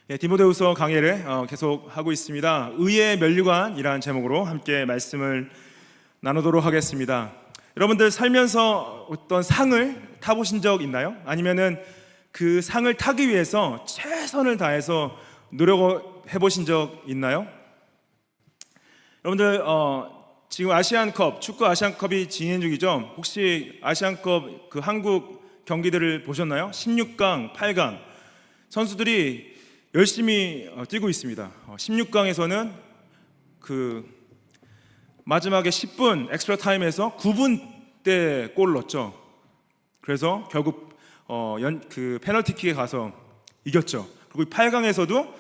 디모데후서 강해를 계속 하고 있습니다. 의의 면류관이라는 제목으로 함께 말씀을 나누도록 하겠습니다. 여러분들 살면서 어떤 상을 타보신 적 있나요? 아니면은 그 상을 타기 위해서 최선을 다해서 노력해 보신 적 있나요? 여러분들 지금 아시안컵, 축구 아시안컵이 진행 중이죠. 혹시 아시안컵 그 한국 경기들을 보셨나요? 16강, 8강 선수들이 열심히 뛰고 있습니다. 16강에서는 그 마지막에 10분 엑스트라 타임에서 9분 때 골을 넣었죠. 그래서 결국 그 페널티킥에 가서 이겼죠. 그리고 8강에서도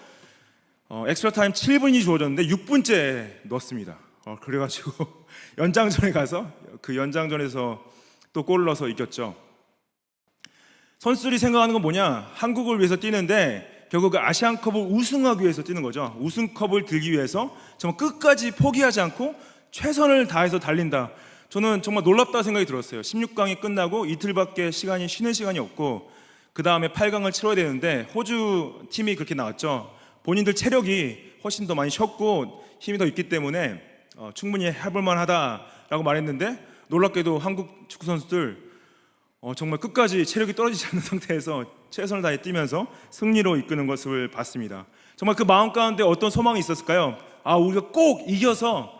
엑스트라 타임 7분이 주어졌는데 6분째 넣었습니다. 그래가지고 연장전에 가서 그 연장전에서 또 골을 넣어서 이겼죠. 선수들이 생각하는 건 뭐냐? 한국을 위해서 뛰는데 결국 그 아시안컵을 우승하기 위해서 뛰는 거죠. 우승컵을 들기 위해서 정말 끝까지 포기하지 않고 최선을 다해서 달린다. 저는 정말 놀랍다 생각이 들었어요. 16강이 끝나고 이틀밖에 쉬는 시간이 없고 그 다음에 8강을 치러야 되는데 호주 팀이 그렇게 나왔죠. 본인들 체력이 훨씬 더 많이 쉬었고 힘이 더 있기 때문에 충분히 해볼 만하다라고 말했는데 놀랍게도 한국 축구 선수들 정말 끝까지 체력이 떨어지지 않는 상태에서 최선을 다해 뛰면서 승리로 이끄는 것을 봤습니다. 정말 그 마음 가운데 어떤 소망이 있었을까요? 우리가 꼭 이겨서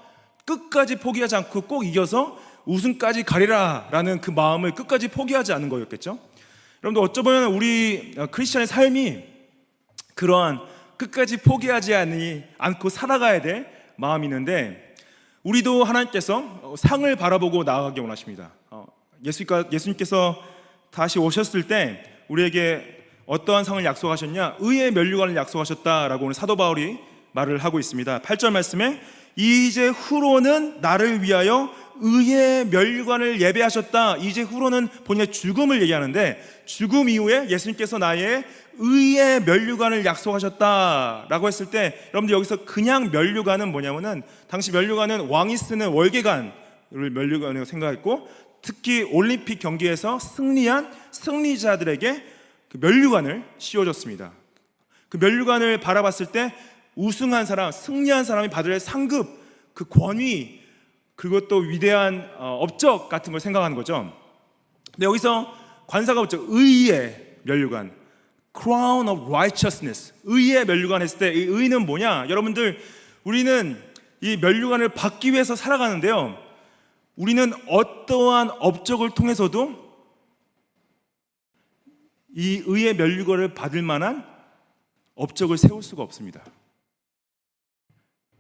끝까지 포기하지 않고 꼭 이겨서 우승까지 가리라 라는 그 마음을 끝까지 포기하지 않은 거였겠죠. 여러분들 어쩌면 우리 크리스천의 삶이 그러한 끝까지 포기하지 않고 살아가야 될 마음이 있는데 우리도 하나님께서 상을 바라보고 나아가기 원하십니다. 예수님께서 다시 오셨을 때 우리에게 어떠한 상을 약속하셨냐? 의의 면류관을 약속하셨다라고 오늘 사도 바울이 말을 하고 있습니다. 8절 말씀에 이제 후로는 나를 위하여 의의 면류관을 예배하셨다. 이제 후로는 본인의 죽음을 얘기하는데 죽음 이후에 예수님께서 나의 의의 면류관을 약속하셨다라고 했을 때 여러분들 여기서 그냥 면류관은 뭐냐면은 당시 면류관은 왕이 쓰는 월계관을 면류관이라고 생각했고 특히 올림픽 경기에서 승리한 승리자들에게 그 면류관을 씌워줬습니다. 그 면류관을 바라봤을 때 우승한 사람, 승리한 사람이 받을 상급, 그 권위, 그리고 또 위대한 업적 같은 걸 생각하는 거죠. 근데 여기서 관사가 붙죠. 의의 면류관, Crown of Righteousness, 의의 면류관 했을 때 이 의는 뭐냐? 여러분들 우리는 이 면류관을 받기 위해서 살아가는데요. 우리는 어떠한 업적을 통해서도 이 의의 면류관을 받을 만한 업적을 세울 수가 없습니다.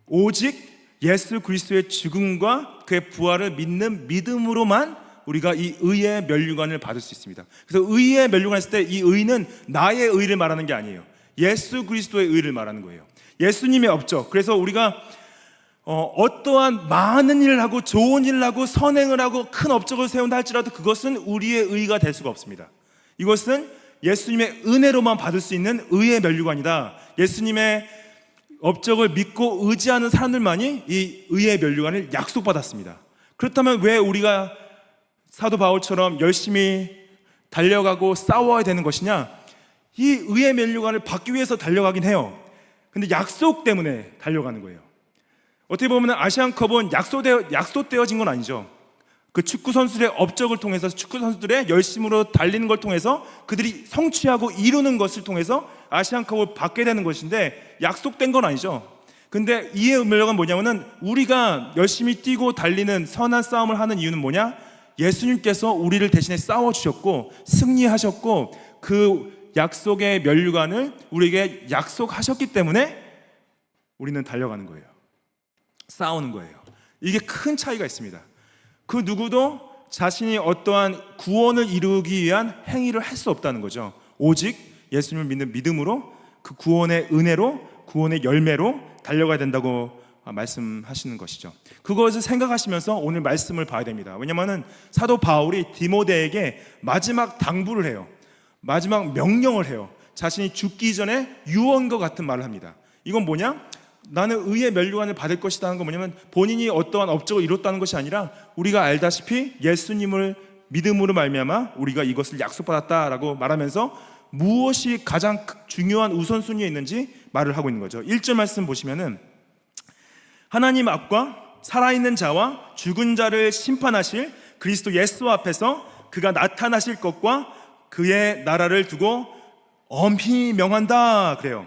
오직 예수 그리스도의 죽음과 그의 부활을 믿는 믿음으로만 우리가 이 의의 면류관을 받을 수 있습니다. 그래서 의의 면류관 했을 때 이 의는 나의 의를 말하는 게 아니에요. 예수 그리스도의 의를 말하는 거예요. 예수님의 업적. 그래서 우리가 어떠한 많은 일을 하고 좋은 일을 하고 선행을 하고 큰 업적을 세운다 할지라도 그것은 우리의 의가 될 수가 없습니다. 이것은 예수님의 은혜로만 받을 수 있는 의의 면류관이다. 예수님의 업적을 믿고 의지하는 사람들만이 이 의의 면류관을 약속받았습니다. 그렇다면 왜 우리가 사도 바울처럼 열심히 달려가고 싸워야 되는 것이냐? 이 의의 면류관을 받기 위해서 달려가긴 해요. 근데 약속 때문에 달려가는 거예요. 어떻게 보면 아시안컵은 약속되어진 건 아니죠. 그 축구 선수들의 업적을 통해서 축구 선수들의 열심으로 달리는 걸 통해서 그들이 성취하고 이루는 것을 통해서 아시안컵을 받게 되는 것인데 약속된 건 아니죠. 근데 이의 면류관은 뭐냐면은 우리가 열심히 뛰고 달리는 선한 싸움을 하는 이유는 뭐냐? 예수님께서 우리를 대신에 싸워주셨고 승리하셨고 그 약속의 면류관을 우리에게 약속하셨기 때문에 우리는 달려가는 거예요. 싸우는 거예요. 이게 큰 차이가 있습니다. 그 누구도 자신이 어떠한 구원을 이루기 위한 행위를 할 수 없다는 거죠. 오직 예수님을 믿는 믿음으로 그 구원의 은혜로 구원의 열매로 달려가야 된다고 말씀하시는 것이죠. 그것을 생각하시면서 오늘 말씀을 봐야 됩니다. 왜냐하면 사도 바울이 디모데에게 마지막 당부를 해요. 마지막 명령을 해요. 자신이 죽기 전에 유언과 같은 말을 합니다. 이건 뭐냐? 나는 의의 면류관을 받을 것이다 하는 건 뭐냐면 본인이 어떠한 업적을 이뤘다는 것이 아니라 우리가 알다시피 예수님을 믿음으로 말미암아 우리가 이것을 약속받았다라고 말하면서 무엇이 가장 중요한 우선순위에 있는지 말을 하고 있는 거죠. 1절 말씀 보시면은 하나님 앞과 살아있는 자와 죽은 자를 심판하실 그리스도 예수 앞에서 그가 나타나실 것과 그의 나라를 두고 엄히 명한다 그래요.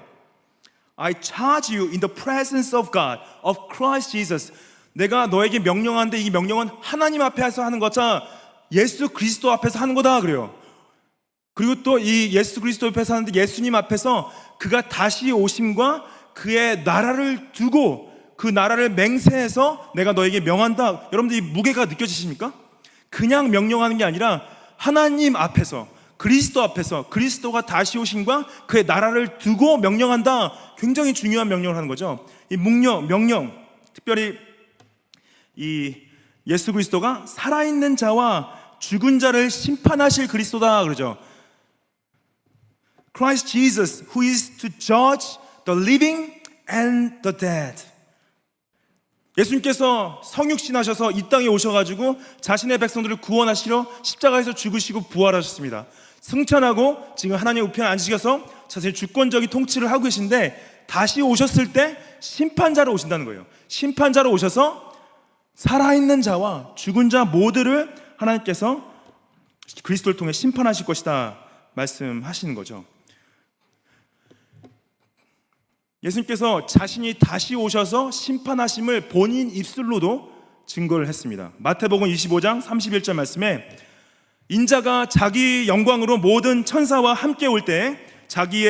I charge you in the presence of God, of Christ Jesus. 내가 너에게 명령하는데 이 명령은 하나님 앞에서 하는 거자 예수 그리스도 앞에서 하는 거다 그래요. 그리고 또 이 예수 그리스도 앞에서 하는데 예수님 앞에서 그가 다시 오심과 그의 나라를 두고 그 나라를 맹세해서 내가 너에게 명한다. 여러분들 이 무게가 느껴지십니까? 그냥 명령하는 게 아니라 하나님 앞에서 그리스도 앞에서 그리스도가 다시 오심과 그의 나라를 두고 명령한다. 굉장히 중요한 명령을 하는 거죠. 이 명령, 특별히 이 예수 그리스도가 살아있는 자와 죽은 자를 심판하실 그리스도다 그러죠. Christ Jesus, who is to judge the living and the dead. 예수님께서 성육신하셔서 이 땅에 오셔가지고 자신의 백성들을 구원하시러 십자가에서 죽으시고 부활하셨습니다. 승천하고 지금 하나님 우편에 앉으셔서 자신의 주권적인 통치를 하고 계신데 다시 오셨을 때 심판자로 오신다는 거예요. 심판자로 오셔서 살아있는 자와 죽은 자 모두를 하나님께서 그리스도를 통해 심판하실 것이다 말씀하시는 거죠. 예수님께서 자신이 다시 오셔서 심판하심을 본인 입술로도 증거를 했습니다. 마태복음 25장 31절 말씀에 인자가 자기 영광으로 모든 천사와 함께 올 때 자기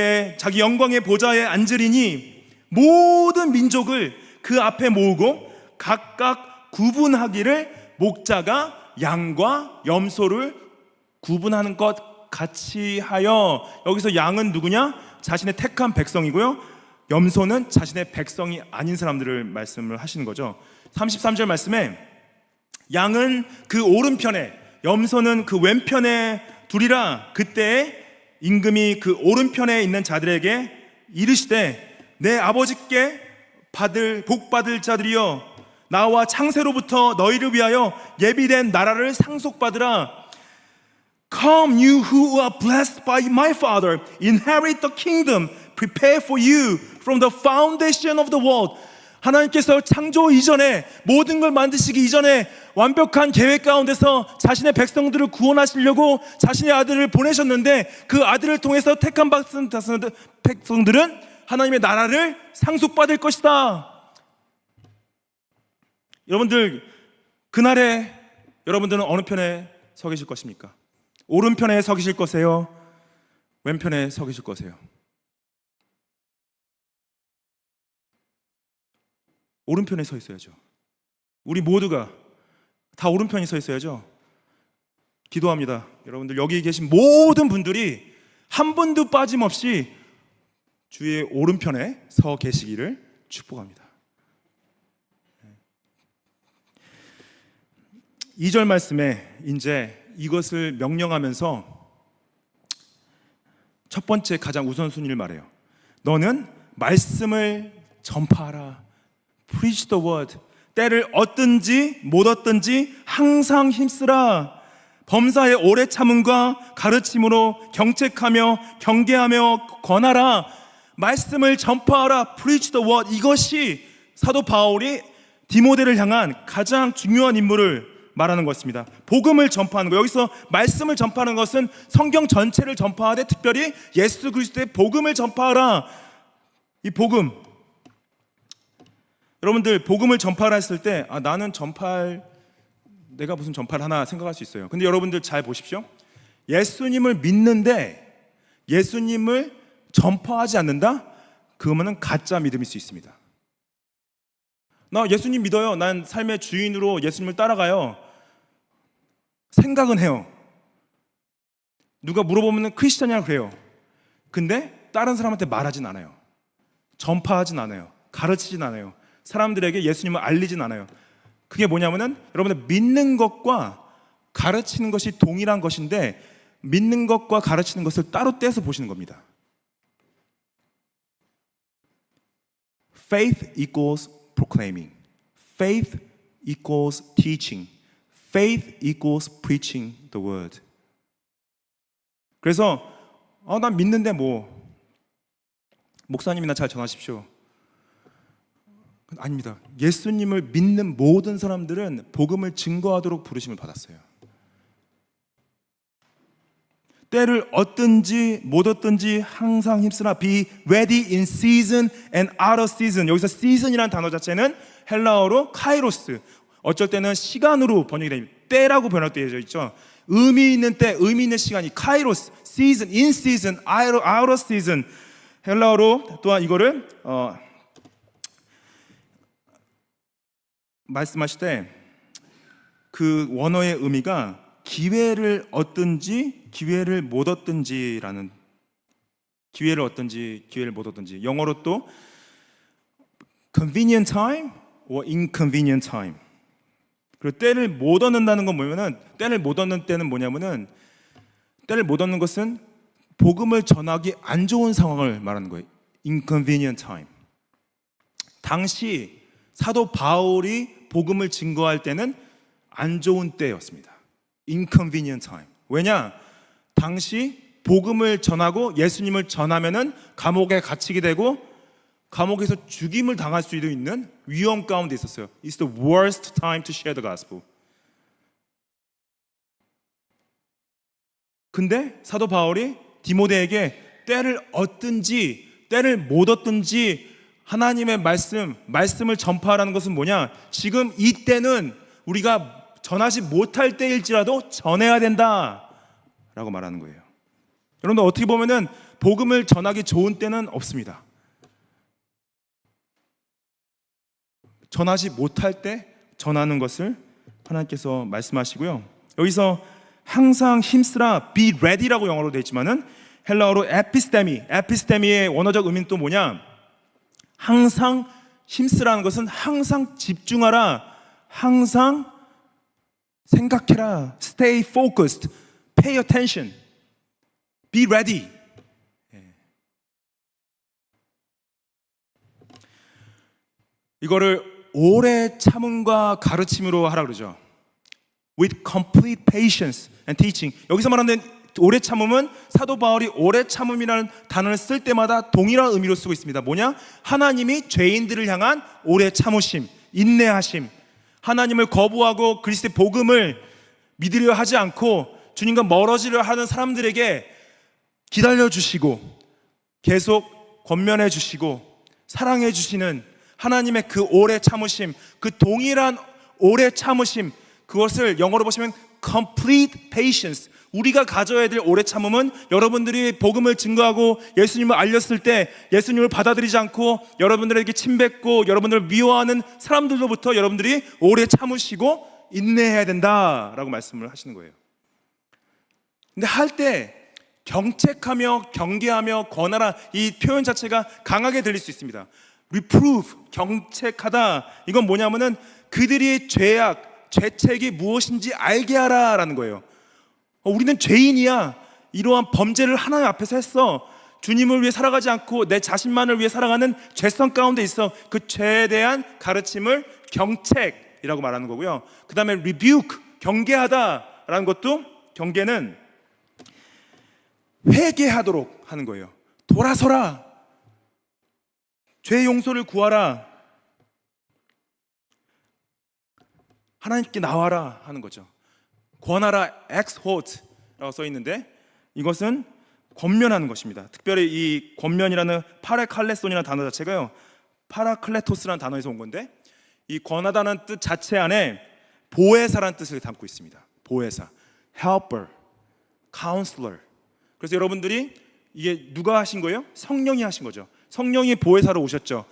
영광의 보좌에 앉으리니 모든 민족을 그 앞에 모으고 각각 구분하기를 목자가 양과 염소를 구분하는 것 같이 하여. 여기서 양은 누구냐? 자신의 택한 백성이고요, 염소는 자신의 백성이 아닌 사람들을 말씀을 하시는 거죠. 33절 말씀에 양은 그 오른편에 염소는 그 왼편에 두리라. 그때 임금이 그 오른편에 있는 자들에게 이르시되 내 아버지께 복 받을 자들이여 나와 창세로부터 너희를 위하여 예비된 나라를 상속받으라. Come you who are blessed by my Father, inherit the kingdom prepared for you from the foundation of the world. 하나님께서 창조 이전에 모든 걸 만드시기 이전에 완벽한 계획 가운데서 자신의 백성들을 구원하시려고 자신의 아들을 보내셨는데 그 아들을 통해서 택한 백성들은 하나님의 나라를 상속받을 것이다. 여러분들 그날에 여러분들은 어느 편에 서 계실 것입니까? 오른편에 서 계실 거세요? 왼편에 서 계실 거세요? 오른편에 서 있어야죠. 우리 모두가 다 오른편에 서 있어야죠. 기도합니다. 여러분들 여기 계신 모든 분들이 한 분도 빠짐없이 주의 오른편에 서 계시기를 축복합니다. 2절 말씀에 이제 이것을 명령하면서 첫 번째 가장 우선순위를 말해요. 너는 말씀을 전파하라. Preach the word. 때를 얻든지 못 얻든지 항상 힘쓰라. 범사의 오래 참음과 가르침으로 경책하며 경계하며 권하라. 말씀을 전파하라. Preach the word. 이것이 사도 바울이 디모데를 향한 가장 중요한 임무를 말하는 것입니다. 복음을 전파하는 거. 여기서 말씀을 전파하는 것은 성경 전체를 전파하되 특별히 예수 그리스도의 복음을 전파하라. 이 복음, 여러분들 복음을 전파하라 했을 때 나는 내가 무슨 전파를 하나 생각할 수 있어요. 근데 여러분들 잘 보십시오. 예수님을 믿는데 예수님을 전파하지 않는다? 그러면은 가짜 믿음일 수 있습니다. 나 예수님 믿어요. 난 삶의 주인으로 예수님을 따라가요. 생각은 해요. 누가 물어보면 크리스찬이라고 그래요. 근데 다른 사람한테 말하진 않아요. 전파하진 않아요. 가르치진 않아요. 사람들에게 예수님을 알리진 않아요. 그게 뭐냐면은 여러분들 믿는 것과 가르치는 것이 동일한 것인데 믿는 것과 가르치는 것을 따로 떼서 보시는 겁니다. Faith equals proclaiming. Faith equals teaching. Faith equals preaching the word. 그래서 난 믿는데 뭐 목사님이나 잘 전하십시오. 아닙니다. 예수님을 믿는 모든 사람들은 복음을 증거하도록 부르심을 받았어요. 때를 얻든지 못 얻든지 항상 힘쓰라. Be ready in season and out of season. 여기서 season이라는 단어 자체는 헬라어로 카이로스, 어쩔 때는 시간으로 번역이 됩니다. 때라고 번역되어 있죠. 의미 있는 때, 의미 있는 시간이 카이로스, season, in season, out of season. 헬라어로 또한 이거를 말씀하실 때 그 원어의 의미가 기회를 얻든지 기회를 못 얻든지라는, 기회를 얻든지 기회를 못 얻든지, 영어로 또 convenient time or inconvenient time. 그리고 때를 못 얻는다는 건 뭐냐면은, 때를 못 얻는 때는 뭐냐면은, 때를 못 얻는 것은 복음을 전하기 안 좋은 상황을 말하는 거예요. inconvenient time. 당시 사도 바울이 복음을 증거할 때는 안 좋은 때였습니다. inconvenient time. 왜냐? 당시 복음을 전하고 예수님을 전하면은 감옥에 갇히게 되고 감옥에서 죽임을 당할 수도 있는 위험 가운데 있었어요. It's the worst time to share the gospel. 근데 사도 바울이 디모데에게 때를 얻든지 때를 못 얻든지 하나님의 말씀을 전파하라는 것은 뭐냐? 지금 이 때는 우리가 전하지 못할 때일지라도 전해야 된다 라고 말하는 거예요. 여러분들 어떻게 보면은 복음을 전하기 좋은 때는 없습니다. 전하지 못할 때 전하는 것을 하나님께서 말씀하시고요. 여기서 항상 힘쓰라, be ready라고 영어로 되어 있지만은 헬라어로 에피스테미의 원어적 의미는 또 뭐냐? 항상 힘쓰라는 것은 항상 집중하라, 항상 생각해라, stay focused, pay attention, be ready. 이거를 오래 참음과 가르침으로 하라 그러죠. With complete patience and teaching. 여기서 말하는 오래 참음은 사도 바울이 오래 참음이라는 단어를 쓸 때마다 동일한 의미로 쓰고 있습니다. 뭐냐? 하나님이 죄인들을 향한 오래 참으심, 인내하심. 하나님을 거부하고 그리스도의 복음을 믿으려 하지 않고 주님과 멀어지려 하는 사람들에게 기다려 주시고 계속 권면해 주시고 사랑해 주시는 하나님의 그 오래 참으심, 그 동일한 오래 참으심, 그것을 영어로 보시면 complete patience. 우리가 가져야 될 오래 참음은 여러분들이 복음을 증거하고 예수님을 알렸을 때 예수님을 받아들이지 않고 여러분들에게 침뱉고 여러분들을 미워하는 사람들로부터 여러분들이 오래 참으시고 인내해야 된다라고 말씀을 하시는 거예요. 근데 할 때 경책하며 경계하며 권하라, 이 표현 자체가 강하게 들릴 수 있습니다. reprove, 경책하다, 이건 뭐냐면은 그들이 죄책이 무엇인지 알게 하라라는 거예요. 우리는 죄인이야. 이러한 범죄를 하나님 앞에서 했어. 주님을 위해 살아가지 않고 내 자신만을 위해 살아가는 죄성 가운데 있어. 그 죄에 대한 가르침을 경책이라고 말하는 거고요. 그 다음에 rebuke, 경계하다라는 것도, 경계는 회개하도록 하는 거예요. 돌아서라, 죄 용서를 구하라, 하나님께 나와라 하는 거죠. 권하라, exhort라고 써 있는데 이것은 권면하는 것입니다. 특별히 이 권면이라는 파레칼레손이라는 단어 자체가요, 파라클레토스라는 단어에서 온 건데 이 권하다는 뜻 자체 안에 보혜사라는 뜻을 담고 있습니다. 보혜사, helper, counselor. 그래서 여러분들이 이게 누가 하신 거예요? 성령이 하신 거죠. 성령이 보혜사로 오셨죠.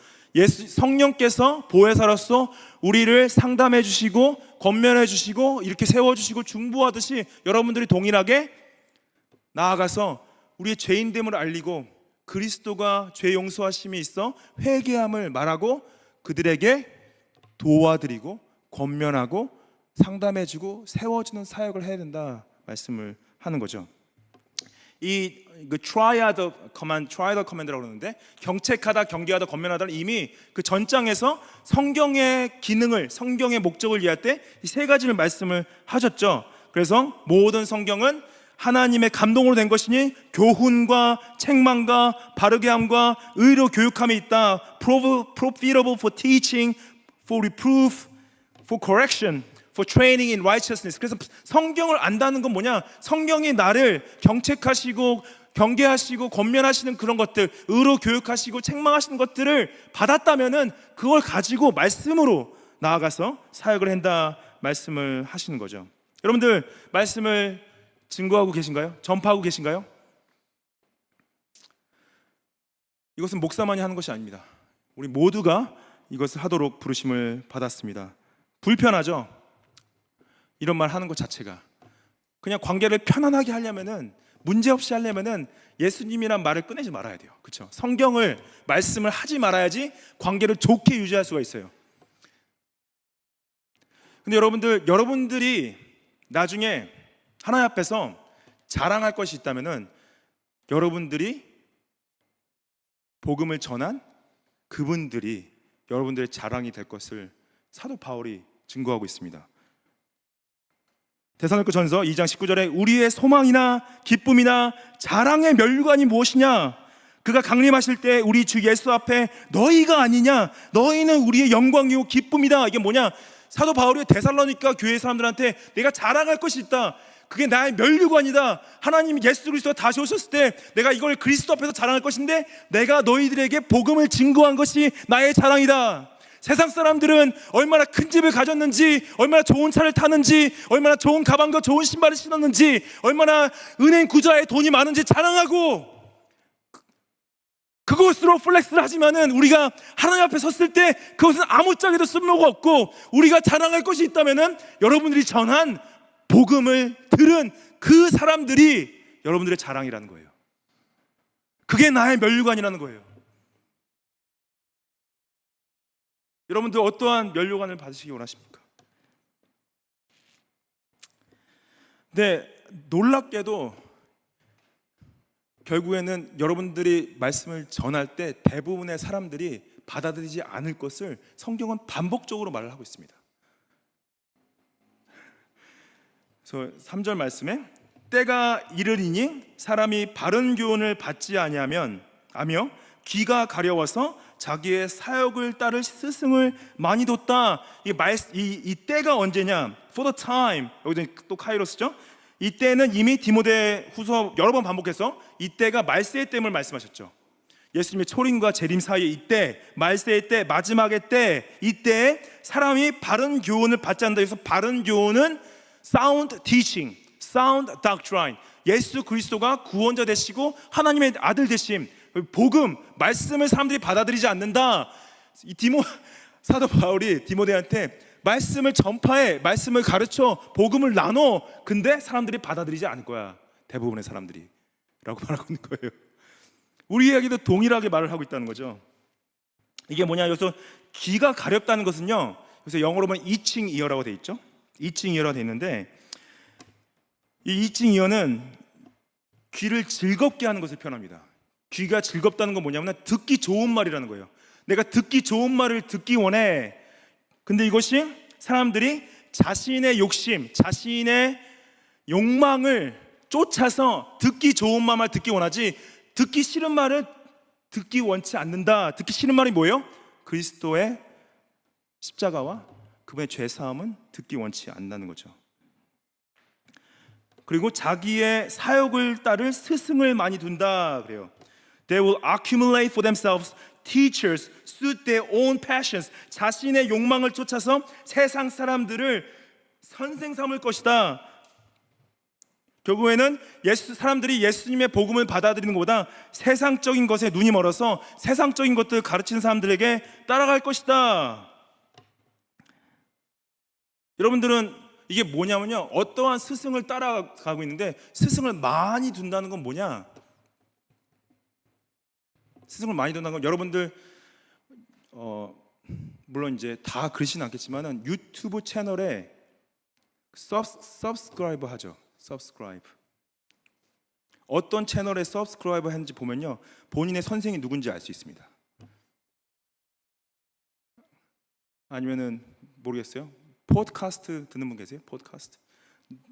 성령께서 보혜사로서 우리를 상담해 주시고 권면해 주시고 이렇게 세워 주시고 중보하듯이 여러분들이 동일하게 나아가서 우리의 죄인됨을 알리고 그리스도가 죄 용서하심이 있어 회개함을 말하고 그들에게 도와드리고 권면하고 상담해 주고 세워 주는 사역을 해야 된다 말씀을 하는 거죠. 이 트라이아드 커맨드라고 그러는데 경책하다, 경계하다, 권면하다는 이미 그 전장에서 성경의 기능을, 성경의 목적을 이해할 때 이 세 가지를 말씀을 하셨죠. 그래서 모든 성경은 하나님의 감동으로 된 것이니 교훈과 책망과 바르게 함과 의로 교육함에 있다. Profitable for teaching, for reproof, for correction, for training in righteousness. 그래서 성경을 안다는 건 뭐냐? 성경이 나를 경책하시고 경계하시고 권면하시는 그런 것들, 의로 교육하시고 책망하시는 것들을 받았다면은 그걸 가지고 말씀으로 나아가서 사역을 한다 말씀을 하시는 거죠. 여러분들 말씀을 증거하고 계신가요? 전파하고 계신가요? 이것은 목사만이 하는 것이 아닙니다. 우리 모두가 이것을 하도록 부르심을 받았습니다. 불편하죠? 이런 말 하는 것 자체가. 그냥 관계를 편안하게 하려면은, 문제없이 하려면은 예수님이란 말을 꺼내지 말아야 돼요. 그렇죠? 성경을, 말씀을 하지 말아야지 관계를 좋게 유지할 수가 있어요. 근데 여러분들이 나중에 하나님 앞에서 자랑할 것이 있다면은 여러분들이 복음을 전한 그분들이 여러분들의 자랑이 될 것을 사도 바울이 증거하고 있습니다. 데살로니가전서 2장 19절에 우리의 소망이나 기쁨이나 자랑의 면류관이 무엇이냐? 그가 강림하실 때 우리 주 예수 앞에 너희가 아니냐? 너희는 우리의 영광이요 기쁨이다. 이게 뭐냐? 사도 바울이 데살로니가 교회 사람들한테 내가 자랑할 것이 있다. 그게 나의 면류관이다. 하나님 예수 그리스도가 다시 오셨을 때 내가 이걸 그리스도 앞에서 자랑할 것인데 내가 너희들에게 복음을 증거한 것이 나의 자랑이다. 세상 사람들은 얼마나 큰 집을 가졌는지, 얼마나 좋은 차를 타는지, 얼마나 좋은 가방과 좋은 신발을 신었는지, 얼마나 은행 구좌에 돈이 많은지 자랑하고 그것으로 플렉스를 하지만은 우리가 하나님 앞에 섰을 때 그것은 아무짝에도 쓸모가 없고 우리가 자랑할 것이 있다면은 여러분들이 전한 복음을 들은 그 사람들이 여러분들의 자랑이라는 거예요. 그게 나의 면류관이라는 거예요. 여러분들 어떠한 면류관을 받으시기 원하십니까? 근데 놀랍게도 결국에는 여러분들이 말씀을 전할 때 대부분의 사람들이 받아들이지 않을 것을 성경은 반복적으로 말을 하고 있습니다. 그래서 3절 말씀에 때가 이르리니 사람이 바른 교훈을 받지 아니하며 귀가 가려워서 자기의 사역을 따를 스승을 많이 뒀다. 이 때가 언제냐? For the time. 여기서 또 카이로스죠. 이 때는 이미 디모데 후서 여러 번 반복해서 이 때가 말세의 때임을 말씀하셨죠. 예수님의 초림과 재림 사이에 이때, 말세의 때, 마지막의 때, 이때에 사람이 바른 교훈을 받지 않는다. 그래서 바른 교훈은 sound teaching, sound doctrine. 예수 그리스도가 구원자 되시고 하나님의 아들 되심, 복음, 말씀을 사람들이 받아들이지 않는다. 사도 바울이 디모데한테 말씀을 전파해, 말씀을 가르쳐, 복음을 나눠. 근데 사람들이 받아들이지 않을 거야. 대부분의 사람들이 라고 말하고 있는 거예요. 우리 이야기도 동일하게 말을 하고 있다는 거죠. 이게 뭐냐? 여기서 귀가 가렵다는 것은요, 그래서 영어로 보면 itching ear라고 돼 있죠. itching ear라고 돼 있는데 이 itching ear는 귀를 즐겁게 하는 것을 표현합니다. 귀가 즐겁다는 건 뭐냐면 듣기 좋은 말이라는 거예요. 내가 듣기 좋은 말을 듣기 원해. 근데 이것이 사람들이 자신의 욕심, 자신의 욕망을 쫓아서 듣기 좋은 말만 듣기 원하지 듣기 싫은 말을 듣기 원치 않는다. 듣기 싫은 말이 뭐예요? 그리스도의 십자가와 그분의 죄사함은 듣기 원치 않는다는 거죠. 그리고 자기의 사역을 따를 스승을 많이 둔다 그래요. They will accumulate for themselves teachers suit their own passions. 자신의 욕망을 쫓아서 세상 사람들을 선생 삼을 것이다. 결국에는 사람들이 예수님의 복음을 받아들이는 것보다 세상적인 것에 눈이 멀어서 세상적인 것들을 가르치는 사람들에게 따라갈 것이다. 여러분들은 이게 뭐냐면요, 어떠한 스승을 따라가고 있는데 스승을 많이 둔다는 건 뭐냐? 스승을 많이 둔다는 건 여러분들 물론 이제 다 그러시진 않겠지만은 유튜브 채널에 subscribe 하죠. subscribe. 어떤 채널에 subscribe 했는지 보면요, 본인의 선생이 누군지 알 수 있습니다. 아니면은 모르겠어요. 팟캐스트 듣는 분 계세요? 팟캐스트.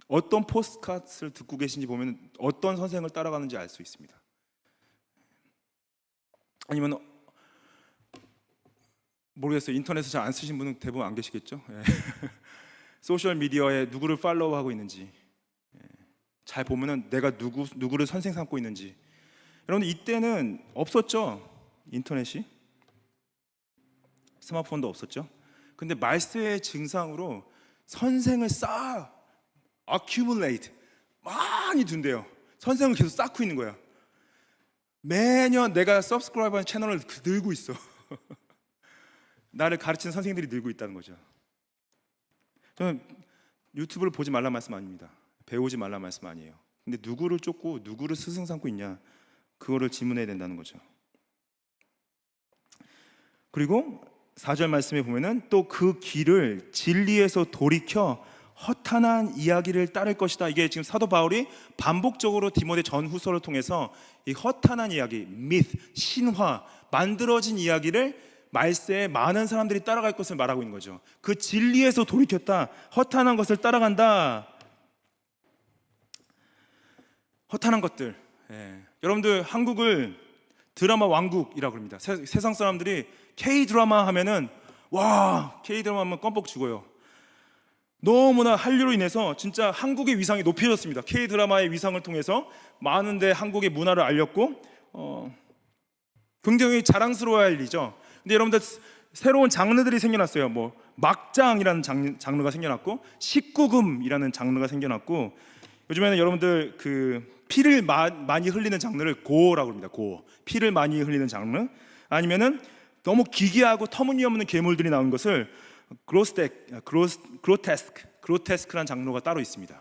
어떤 포스트카스트를 듣고 계신지 보면 어떤 선생을 따라가는지 알 수 있습니다. 아니면 모르겠어요. 인터넷을 잘 안 쓰신 분은 대부분 안 계시겠죠. 예. 소셜 미디어에 누구를 팔로우하고 있는지, 잘 보면은 내가 누구를 선생 삼고 있는지. 여러분, 이때는 없었죠. 인터넷이, 스마트폰도 없었죠. 근데 말세의 증상으로 선생을 accumulate, 많이 둔대요. 선생을 계속 쌓고 있는 거야. 매년 내가 서브스크라이브하는 채널을 늘고 있어. 나를 가르치는 선생님들이 늘고 있다는 거죠. 저는 유튜브를 보지 말란 말씀 아닙니다. 배우지 말란 말씀 아니에요. 근데 누구를 쫓고 누구를 스승 삼고 있냐, 그거를 질문해야 된다는 거죠. 그리고 4절 말씀에 보면은 또 그 길을 진리에서 돌이켜 허탄한 이야기를 따를 것이다. 이게 지금 사도 바울이 반복적으로 디모데 전후서를 통해서 이 허탄한 이야기, 미스, 신화, 만들어진 이야기를 말세에 많은 사람들이 따라갈 것을 말하고 있는 거죠. 그 진리에서 돌이켰다, 허탄한 것을 따라간다. 허탄한 것들. 여러분들, 한국을 드라마 왕국이라고 합니다. 세상 사람들이 K-드라마 하면은 와, K-드라마 하면 껌뻑 죽어요. 너무나 한류로 인해서 진짜 한국의 위상이 높여졌습니다. K-드라마의 위상을 통해서 많은 데 한국의 문화를 알렸고, 굉장히 자랑스러워할 일이죠. 근데 여러분들, 새로운 장르들이 생겨났어요. 뭐 막장이라는 장르가 생겨났고, 19금이라는 장르가 생겨났고, 요즘에는 여러분들 그 피를 많이 흘리는 장르를 고어라고 합니다. 고어. 피를 많이 흘리는 장르. 아니면은 너무 기괴하고 터무니없는 괴물들이 나오는 것을 그로테스크라는 장르가 따로 있습니다.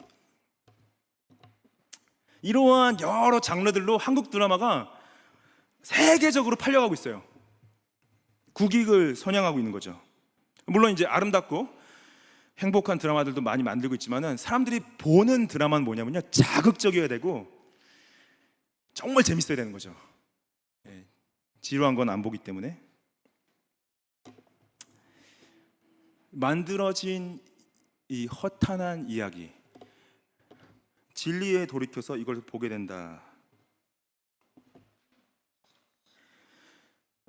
이러한 여러 장르들로 한국 드라마가 세계적으로 팔려가고 있어요. 국익을 선양하고 있는 거죠. 물론 이제 아름답고 행복한 드라마들도 많이 만들고 있지만은, 사람들이 보는 드라마는 뭐냐면요, 자극적이어야 되고 정말 재밌어야 되는 거죠. 지루한 건 안 보기 때문에. 만들어진 이 허탄한 이야기, 진리에 돌이켜서 이걸 보게 된다.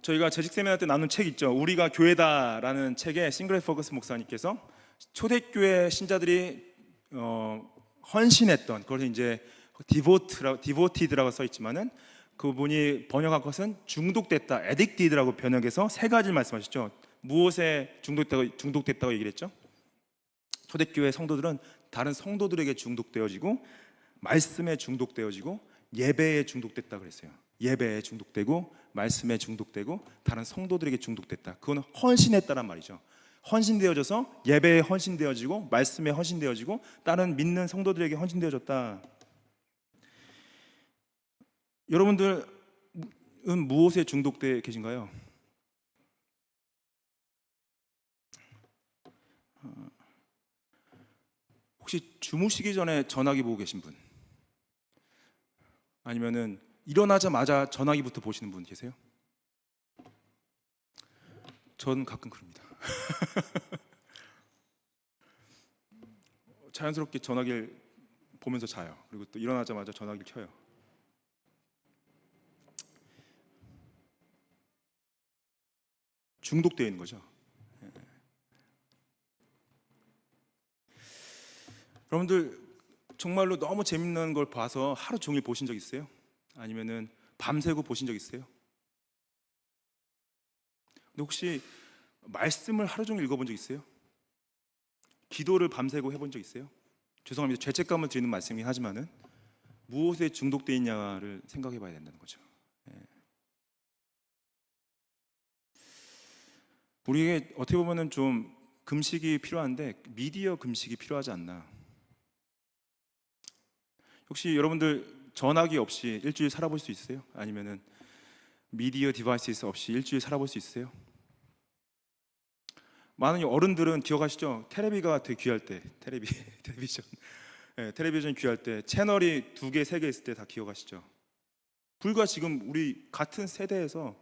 저희가 재직 세미나 때 나눈 책 있죠. 우리가 교회다라는 책에 싱글레 퍼거스 목사님께서 초대교회 신자들이 헌신했던, 그것을 이제 디보티드라고 써 있지만은, 그분이 번역한 것은 중독됐다, 에딕티드라고 번역해서 세 가지를 말씀하셨죠. 무엇에 중독됐다고 얘기를 했죠? 초대교회 성도들은 다른 성도들에게 중독되어지고, 말씀에 중독되어지고, 예배에 중독됐다 그랬어요. 예배에 중독되고, 말씀에 중독되고, 다른 성도들에게 중독됐다. 그건 헌신했다란 말이죠. 헌신되어져서 예배에 헌신되어지고, 말씀에 헌신되어지고, 다른 믿는 성도들에게 헌신되어졌다. 여러분들은 무엇에 중독되어 계신가요? 혹시 주무시기 전에 전화기 보고 계신 분? 아니면은 일어나자마자 전화기부터 보시는 분 계세요? 전 가끔 그럽니다. 자연스럽게 전화기를 보면서 자요. 그리고 또 일어나자마자 전화기를 켜요. 중독되어 있는 거죠. 여러분들, 정말로 너무 재밌는 걸 봐서 하루 종일 보신 적 있어요? 아니면은 밤새고 보신 적 있어요? 근데 혹시 말씀을 하루 종일 읽어본 적 있어요? 기도를 밤새고 해본 적 있어요? 죄송합니다. 죄책감을 드리는 말씀이긴 하지만은, 무엇에 중독되어 있냐를 생각해 봐야 된다는 거죠. 우리에게 어떻게 보면은 좀 금식이 필요한데, 미디어 금식이 필요하지 않나. 혹시 여러분들 전화기 없이 일주일 살아볼 수 있어요? 아니면은 미디어 디바이스 없이 일주일 살아볼 수 있어요? 많은 어른들은 기억하시죠? 테레비가 되게 귀할 때, 텔레비전 귀할 때 채널이 2개, 3개 있을 때 다 기억하시죠? 불과 지금 우리 같은 세대에서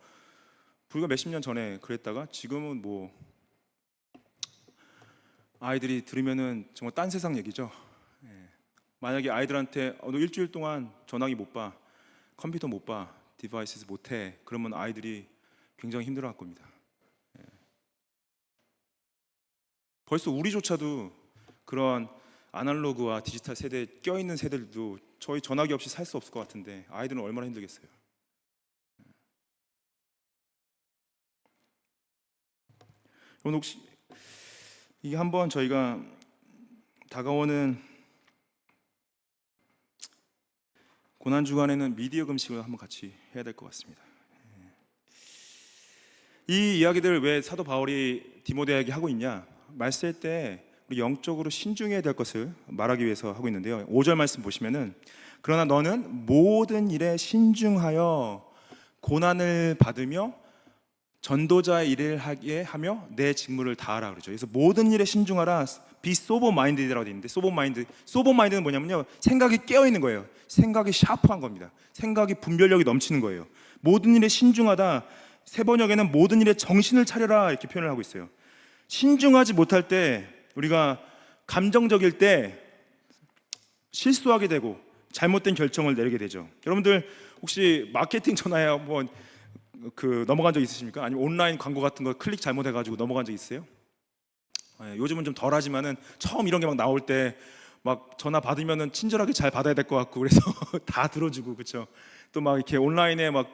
불과 몇십 년 전에 그랬다가 지금은 뭐 아이들이 들으면은 정말 딴 세상 얘기죠. 만약에 아이들한테 너 일주일 동안 전화기 못 봐, 컴퓨터 못 봐, 디바이스 못 해, 그러면 아이들이 굉장히 힘들어할 겁니다. 벌써 우리조차도 그런 아날로그와 디지털 세대에 껴있는 세대들도 저희 전화기 없이 살 수 없을 것 같은데 아이들은 얼마나 힘들겠어요. 여러분 혹시 이게 한번 저희가 다가오는 고난 주간에는 미디어 금식을 한번 같이 해야 될 것 같습니다. 이 이야기들 왜 사도 바울이 디모데에게 하고 있냐? 말쓸 때 우리 영적으로 신중해야 될 것을 말하기 위해서 하고 있는데요. 5절 말씀 보시면은 그러나 너는 모든 일에 신중하여 고난을 받으며 전도자의 일을 하게 하며 내 직무를 다하라 그러죠. 그래서 모든 일에 신중하라. be sober minded라고 되어 있는데 sober minded는 뭐냐면요, 생각이 깨어 있는 거예요. 생각이 샤프한 겁니다. 생각이 분별력이 넘치는 거예요. 모든 일에 신중하다. 세 번역에는 모든 일에 정신을 차려라 이렇게 표현을 하고 있어요. 신중하지 못할 때, 우리가 감정적일 때 실수하게 되고 잘못된 결정을 내리게 되죠. 여러분들 혹시 마케팅 전화에 한번 넘어간 적 있으십니까? 아니면 온라인 광고 같은 거 클릭 잘못해가지고 넘어간 적 있어요? 요즘은 좀 덜하지만은 처음 이런 게 막 나올 때 막 전화 받으면은 친절하게 잘 받아야 될 것 같고 그래서 다 들어주고, 그렇죠? 또 막 이렇게 온라인에 막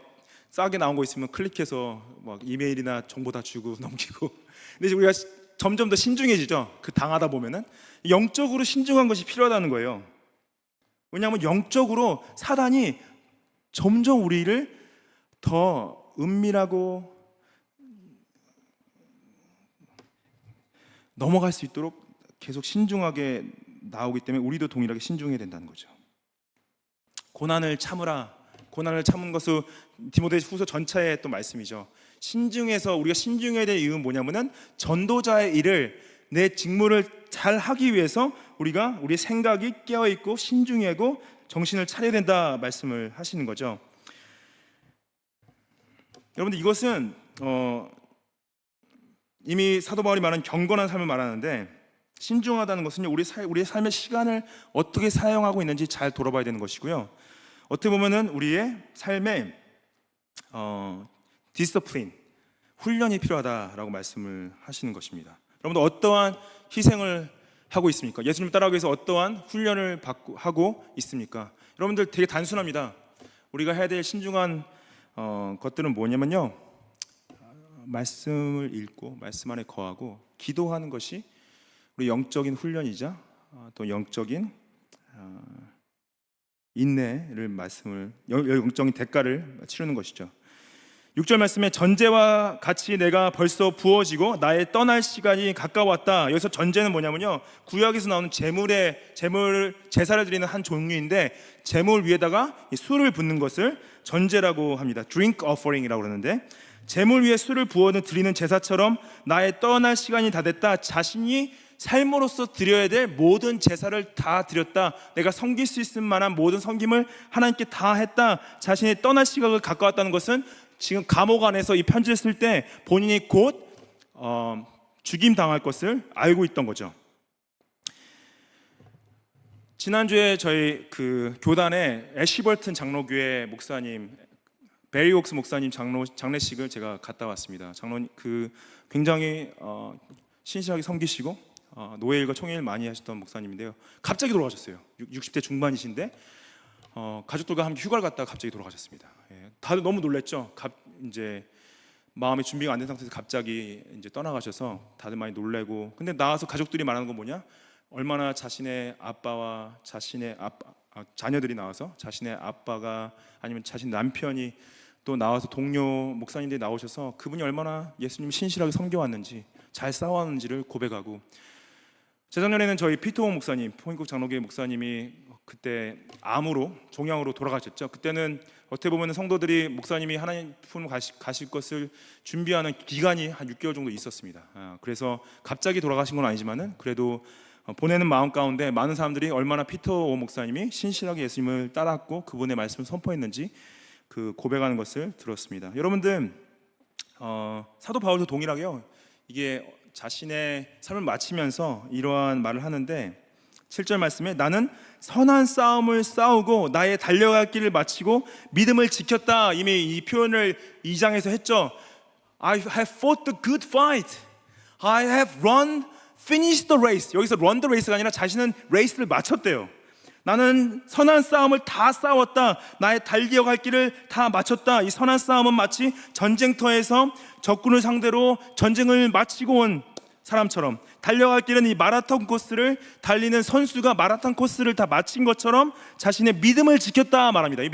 싸게 나온 거 있으면 클릭해서 막 이메일이나 정보 다 주고 넘기고. 근데 이제 우리가 점점 더 신중해지죠. 그 당하다 보면은 영적으로 신중한 것이 필요하다는 거예요. 왜냐하면 영적으로 사단이 점점 우리를 더 은밀하고 넘어갈 수 있도록 계속 신중하게 나오기 때문에 우리도 동일하게 신중해야 된다는 거죠. 고난을 참으라. 고난을 참은 것은 디모데후서 전체의 또 말씀이죠. 신중해서 우리가 신중해야 될 이유는 뭐냐면은 전도자의 일을, 내 직무를 잘 하기 위해서 우리가 우리의 생각이 깨어 있고 신중하고 정신을 차려야 된다 말씀을 하시는 거죠. 여러분들 이것은 이미 사도 바울이 말한 경건한 삶을 말하는데, 신중하다는 것은요, 우리의 삶의 시간을 어떻게 사용하고 있는지 잘 돌아봐야 되는 것이고요. 어떻게 보면은 우리의 삶에 디스플린, 훈련이 필요하다라고 말씀을 하시는 것입니다. 여러분들 어떠한 희생을 하고 있습니까? 예수님 따라가기 위해서 어떠한 훈련을 하고 있습니까? 여러분들 되게 단순합니다. 우리가 해야 될 신중한 것들은 뭐냐면요, 말씀을 읽고 말씀 안에 거하고 기도하는 것이 우리 영적인 훈련이자 또 영적인 인내를 영적인 대가를 치르는 것이죠. 6절 말씀에 전제와 같이 내가 벌써 부어지고 나의 떠날 시간이 가까웠다. 여기서 전제는 뭐냐면요, 구약에서 나오는 제사를 드리는 한 종류인데, 제물 위에다가 술을 붓는 것을 전제라고 합니다. drink offering이라고 그러는데, 제물 위에 술을 부어 드리는 제사처럼 나의 떠날 시간이 다 됐다. 자신이 삶으로서 드려야 될 모든 제사를 다 드렸다. 내가 섬길 수 있을 만한 모든 섬김을 하나님께 다 했다. 자신의 떠날 시각을 가까웠다는 것은 지금 감옥 안에서 이 편지를 쓸 때 본인이 곧 죽임 당할 것을 알고 있던 거죠. 지난주에 저희 교단에 애쉬벌튼 장로교회 목사님, 베리 옥스 목사님 장례식을 제가 갔다 왔습니다. 굉장히 신실하게 섬기시고 노예일과 총회를 많이 하셨던 목사님인데요. 갑자기 돌아가셨어요. 60대 중반이신데 가족들과 함께 휴가를 갔다가 갑자기 돌아가셨습니다. 다들 너무 놀랐죠. 이제 마음의 준비가 안 된 상태에서 갑자기 이제 떠나가셔서 다들 많이 놀래고, 근데 나와서 가족들이 말하는 건 뭐냐? 얼마나 자신의 아빠와 자녀들이 나와서 자신의 아빠가 아니면 자신 남편이 또 나와서 동료 목사님들이 나오셔서 그분이 얼마나 예수님을 신실하게 섬겨왔는지, 잘 싸웠는지를 고백하고, 재작년에는 저희 피토 목사님, 포인국 장로교회 목사님이 그때 종양으로 돌아가셨죠. 그때는 어떻게 보면 성도들이 목사님이 하나님 품으로 가실 것을 준비하는 기간이 한 6개월 정도 있었습니다. 그래서 갑자기 돌아가신 건 아니지만은 그래도 보내는 마음 가운데 많은 사람들이 얼마나 피터 목사님이 신실하게 예수님을 따랐고 그분의 말씀을 선포했는지 고백하는 것을 들었습니다. 여러분들 사도 바울도 동일하게요, 이게 자신의 삶을 마치면서 이러한 말을 하는데, 7절 말씀에 나는 선한 싸움을 싸우고 나의 달려갈 길을 마치고 믿음을 지켰다. 이미 이 표현을 2장에서 했죠. I have fought the good fight. I have run, finished the race. 여기서 run the race가 아니라 자신은 레이스를 마쳤대요. 나는 선한 싸움을 다 싸웠다. 나의 달려갈 길을 다 마쳤다. 이 선한 싸움은 마치 전쟁터에서 적군을 상대로 전쟁을 마치고 온 사람처럼, 달려갈 길은 이 마라톤 코스를 달리는 선수가 마라톤 코스를 다 마친 것처럼 자신의 믿음을 지켰다 말합니다. 이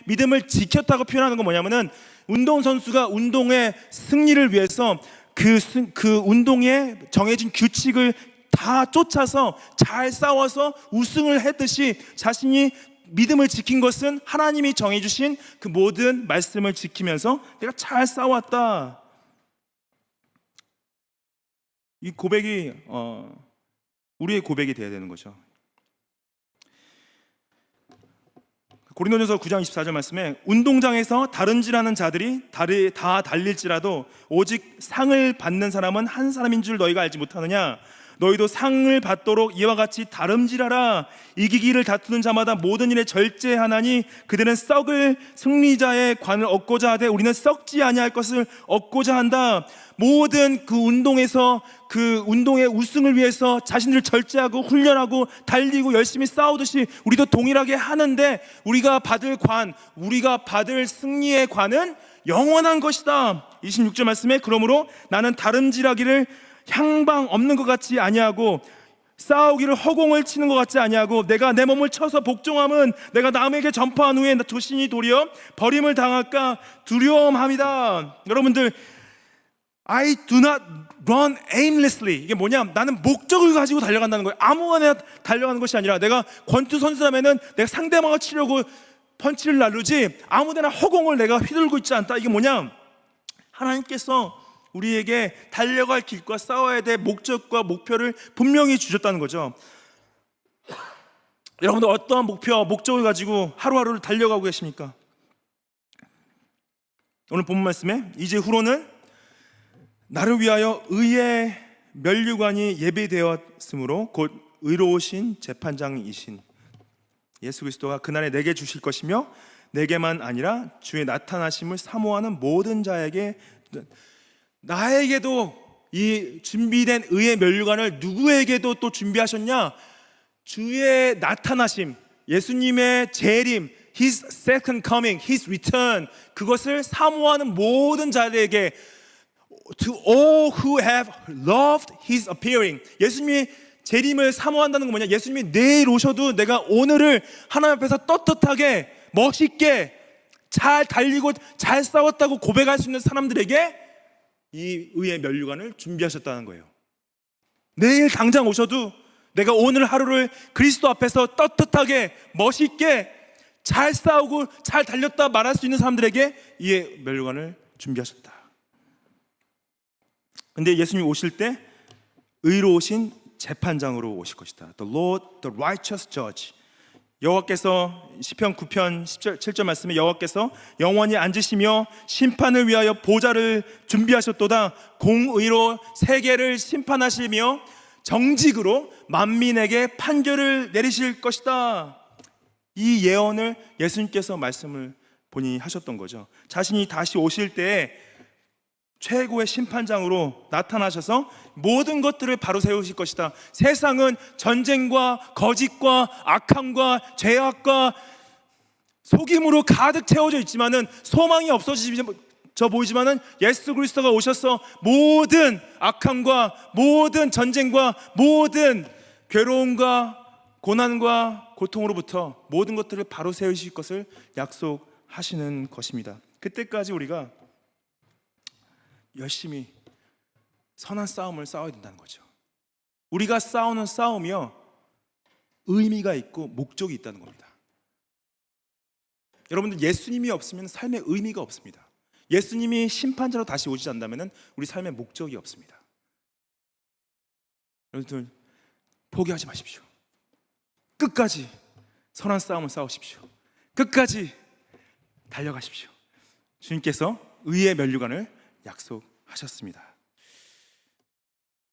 믿음을 지켰다고 표현하는 건 뭐냐면은 운동선수가 운동의 승리를 위해서 그 운동에 정해진 규칙을 다 쫓아서 잘 싸워서 우승을 했듯이 자신이 믿음을 지킨 것은 하나님이 정해주신 그 모든 말씀을 지키면서 내가 잘 싸웠다. 이 고백이 우리의 고백이 되어야 되는 거죠. 고린도전서 9장 24절 말씀에 운동장에서 다름질하는 자들이 다 달릴지라도 오직 상을 받는 사람은 한 사람인 줄 너희가 알지 못하느냐. 너희도 상을 받도록 이와 같이 다름질하라. 이기기를 다투는 자마다 모든 일에 절제하나니 그들은 썩을 승리자의 관을 얻고자 하되 우리는 썩지 아니할 것을 얻고자 한다. 모든 그 운동에서 그 운동의 우승을 위해서 자신들을 절제하고 훈련하고 달리고 열심히 싸우듯이 우리도 동일하게 하는데 우리가 받을 관, 우리가 받을 승리의 관은 영원한 것이다. 26절 말씀에 그러므로 나는 다름질하기를 향방 없는 것 같이 아니하고 싸우기를 허공을 치는 것 같지 아니하고 내가 내 몸을 쳐서 복종함은 내가 남에게 전파한 후에 조신이 도리어 버림을 당할까 두려움함이다. 여러분들, I do not run aimlessly. 이게 뭐냐? 나는 목적을 가지고 달려간다는 거예요. 아무거나 달려가는 것이 아니라 내가 권투 선수라면은 내가 상대방을 치려고 펀치를 날르지 아무데나 허공을 내가 휘둘고 있지 않다. 이게 뭐냐? 하나님께서 우리에게 달려갈 길과 싸워야 될 목적과 목표를 분명히 주셨다는 거죠. 여러분들 어떠한 목적을 가지고 하루하루를 달려가고 계십니까? 오늘 본문 말씀에 이제 후로는 나를 위하여 의의 면류관이 예비되었으므로 곧 의로우신 재판장이신 예수 그리스도가 그날에 내게 주실 것이며 내게만 아니라 주의 나타나심을 사모하는 모든 자에게, 나에게도 이 준비된 의의 면류관을 누구에게도 또 준비하셨냐? 주의 나타나심, 예수님의 재림, His second coming, His return, 그것을 사모하는 모든 자들에게, to all who have loved His appearing. 예수님이 재림을 사모한다는 건 뭐냐? 예수님이 내일 오셔도 내가 오늘을 하나님 앞에서 떳떳하게 멋있게 잘 달리고 잘 싸웠다고 고백할 수 있는 사람들에게 이 의의 면류관을 준비하셨다는 거예요. 내일 당장 오셔도 내가 오늘 하루를 그리스도 앞에서 떳떳하게 멋있게 잘 싸우고 잘 달렸다 말할 수 있는 사람들에게 이 면류관을 준비하셨다. 근데 예수님이 오실 때 의로우신 재판장으로 오실 것이다. The Lord, the righteous judge. 여호와께서 시편 9편 7절 말씀에 여호와께서 영원히 앉으시며 심판을 위하여 보좌를 준비하셨도다. 공의로 세계를 심판하시며 정직으로 만민에게 판결을 내리실 것이다. 이 예언을 예수님께서 말씀을 본인이 하셨던 거죠. 자신이 다시 오실 때 최고의 심판장으로 나타나셔서 모든 것들을 바로 세우실 것이다. 세상은 전쟁과 거짓과 악함과 죄악과 속임으로 가득 채워져 있지만은 소망이 없어져 보이지만은 예수 그리스도가 오셔서 모든 악함과 모든 전쟁과 모든 괴로움과 고난과 고통으로부터 모든 것들을 바로 세우실 것을 약속하시는 것입니다. 그때까지 우리가 열심히 선한 싸움을 싸워야 된다는 거죠. 우리가 싸우는 싸움이요, 의미가 있고 목적이 있다는 겁니다. 여러분들, 예수님이 없으면 삶에 의미가 없습니다. 예수님이 심판자로 다시 오시지 않는다면 우리 삶에 목적이 없습니다. 여러분들, 포기하지 마십시오. 끝까지 선한 싸움을 싸우십시오. 끝까지 달려가십시오. 주님께서 의의 면류관을 약속하셨습니다.